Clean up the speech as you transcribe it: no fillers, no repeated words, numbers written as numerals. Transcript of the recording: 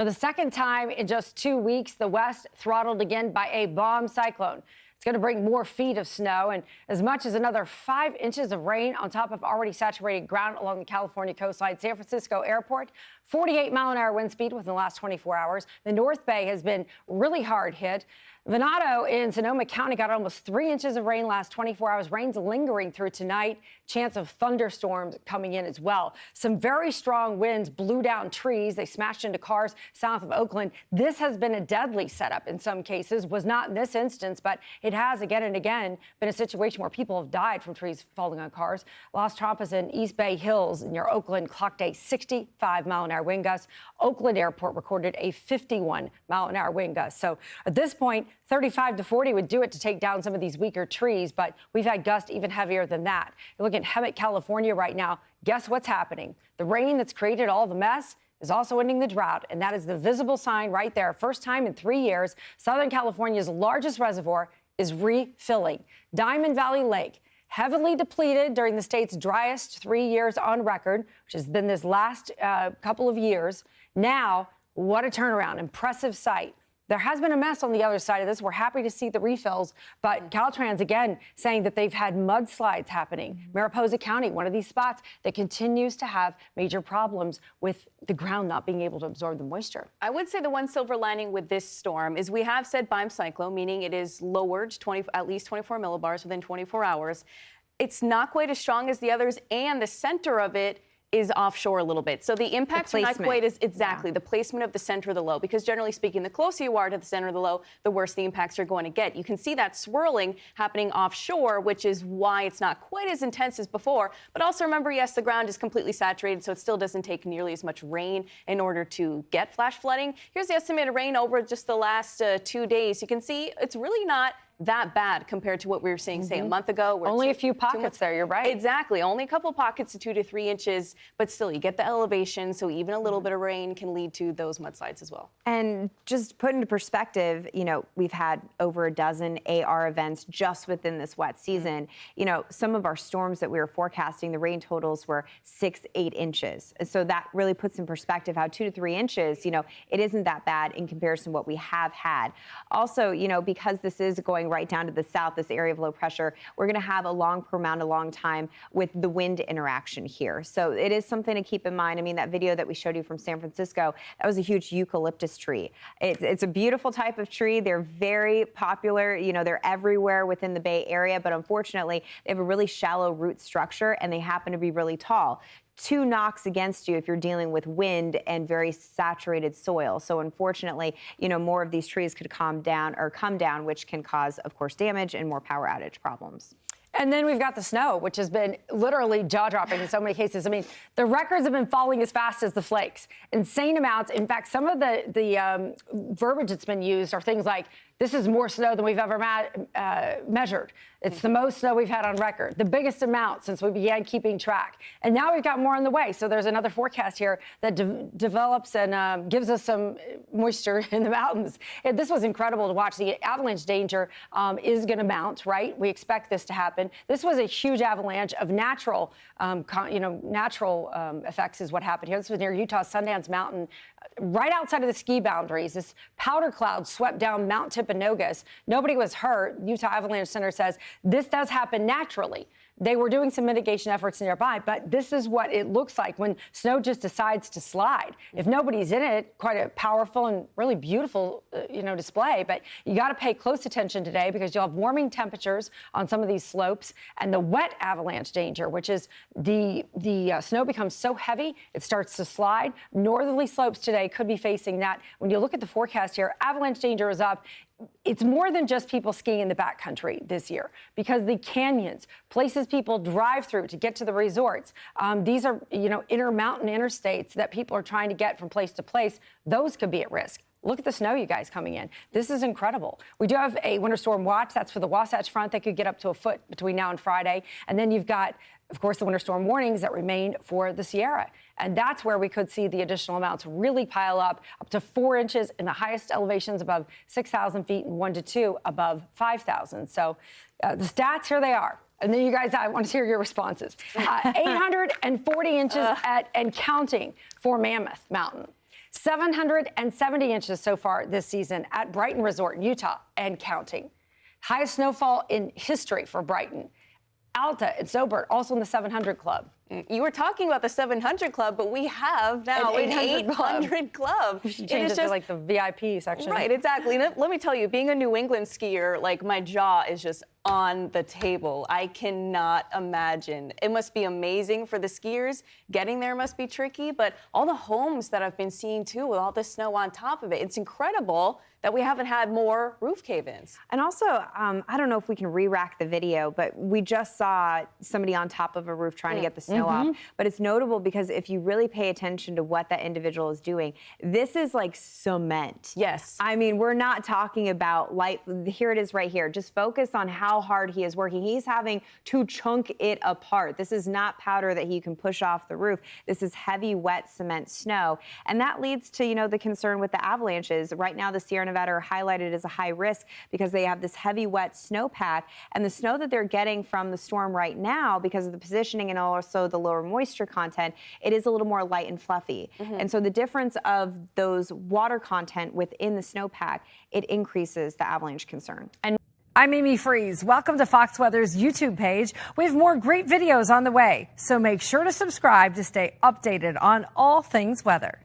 For the second time in just 2 weeks, the West throttled again by a bomb cyclone. It's going to bring more feet of snow and as much as another 5 inches of rain on top of already saturated ground along the California coastline. San Francisco Airport, 48-mile-an-hour wind speed within the last 24 hours. The North Bay has been really hard hit. Venado in Sonoma County got almost 3 inches of rain last 24 hours. Rain's lingering through tonight. Chance of thunderstorms coming in as well. Some very strong winds blew down trees. They smashed into cars south of Oakland. This has been a deadly setup in some cases. Was not in this instance, but it has again and again been a situation where people have died from trees falling on cars. Los Trampas and East Bay Hills near Oakland clocked a 65-mile-an-hour wind gust. Oakland Airport recorded a 51-mile-an-hour wind gust. So at this point, 35 to 40 would do it to take down some of these weaker trees, but we've had gusts even heavier than that. You look at Hemet, California right now. Guess what's happening? The rain that's created all the mess is also ending the drought, and that is the visible sign right there. First time in 3 years, Southern California's largest reservoir is refilling. Diamond Valley Lake, heavily depleted during the state's driest 3 years on record, which has been this last couple of years. Now, what a turnaround. Impressive sight. There has been a mess on the other side of this. We're happy to see the refills, but Caltrans, again, saying that they've had mudslides happening. Mariposa County, one of these spots that continues to have major problems with the ground not being able to absorb the moisture. I would say the one silver lining with this storm is we have said BIME cyclone, meaning it is lowered at least 24 millibars within 24 hours. It's not quite as strong as the others, and the center of it is offshore a little bit. So the impacts are not quite as the placement of the center of the low, because generally speaking, the closer you are to the center of the low, the worse the impacts are going to get. You can see that swirling happening offshore, which is why it's not quite as intense as before. But also remember, yes, the ground is completely saturated, so it still doesn't take nearly as much rain in order to get flash flooding. Here's the estimated rain over just the last 2 days. You can see it's really not that bad compared to what we were seeing, say, a month ago. Only a few pockets there, you're right. Exactly. Only a couple pockets of 2 to 3 inches, but still, you get the elevation, so even a little bit of rain can lead to those mudslides as well. And just put into perspective, you know, we've had over a dozen AR events just within this wet season. You know, some of our storms that we were forecasting, the rain totals were 6, 8 inches. So that really puts in perspective how 2 to 3 inches, you know, it isn't that bad in comparison to what we have had. Also, you know, because this is going right down to the south, this area of low pressure, we're going to have a long time with the wind interaction here. So it is something to keep in mind. I mean, that video that we showed you from San Francisco, that was a huge eucalyptus tree. It's a beautiful type of tree. They're very popular. You know, they're everywhere within the Bay Area, but unfortunately, they have a really shallow root structure and they happen to be really tall. 2 knocks against you if you're dealing with wind and very saturated soil. So unfortunately, you know, more of these trees could come down, which can cause, of course, damage and more power outage problems. And then we've got the snow, which has been literally jaw-dropping in so many cases. I mean, the records have been falling as fast as the flakes. Insane amounts. In fact, some of the verbiage that's been used are things like, this is more snow than we've ever measured. It's the most snow we've had on record, the biggest amount since we began keeping track. And now we've got more on the way. So there's another forecast here that develops and gives us some moisture in the mountains. And this was incredible to watch. The avalanche danger is going to mount, right? We expect this to happen. This was a huge avalanche of natural, effects is what happened here. This was near Utah's Sundance Mountain, right outside of the ski boundaries. This powder cloud swept down Mount Timpanogos. Nobody was hurt. Utah Avalanche Center says this does happen naturally. They were doing some mitigation efforts nearby, but this is what it looks like when snow just decides to slide. If nobody's in it, quite a powerful and really beautiful, display. But you got to pay close attention today because you'll have warming temperatures on some of these slopes and the wet avalanche danger, which is the snow becomes so heavy it starts to slide. Northerly slopes today could be facing that. When you look at the forecast here, avalanche danger is up. It's more than just people skiing in the backcountry this year because the canyons, places people drive through to get to the resorts, these are, intermountain interstates that people are trying to get from place to place. Those could be at risk. Look at the snow, you guys, coming in. This is incredible. We do have a winter storm watch. That's for the Wasatch Front. That could get up to a foot between now and Friday. And then you've got, of course, the winter storm warnings that remain for the Sierra. And that's where we could see the additional amounts really pile up to 4 inches in the highest elevations above 6,000 feet and 1 to 2 above 5,000. So the stats, here they are. And then you guys, I want to hear your responses. 840 inches and counting for Mammoth Mountain. 770 inches so far this season at Brighton Resort in Utah and counting. Highest snowfall in history for Brighton. Alta and Sobert also in the 700 club. You were talking about the 700 club, but we have now an 800 club. We should change it to like the VIP section. Right, exactly. And let me tell you, being a New England skier, like my jaw is just on the table. I cannot imagine. It must be amazing for the skiers. Getting there must be tricky, but all the homes that I've been seeing too with all the snow on top of it, it's incredible that we haven't had more roof cave-ins. And also, I don't know if we can re-rack the video, but we just saw somebody on top of a roof trying to get the snow off. But it's notable because if you really pay attention to what that individual is doing, this is like cement. Yes. I mean, we're not talking about light. Here it is right here. Just focus on how hard he is working. He's having to chunk it apart. This is not powder that he can push off the roof. This is heavy, wet cement snow. And that leads to, you know, the concern with the avalanches. Right now, the Sierra Nevada are highlighted as a high risk because they have this heavy, wet snowpack. And the snow that they're getting from the storm right now, because of the positioning and also the lower moisture content, it is a little more light and fluffy. And so the difference of those water content within the snowpack, it increases the avalanche concern. And I'm Amy Freeze. Welcome to Fox Weather's YouTube page. We have more great videos on the way, so make sure to subscribe to stay updated on all things weather.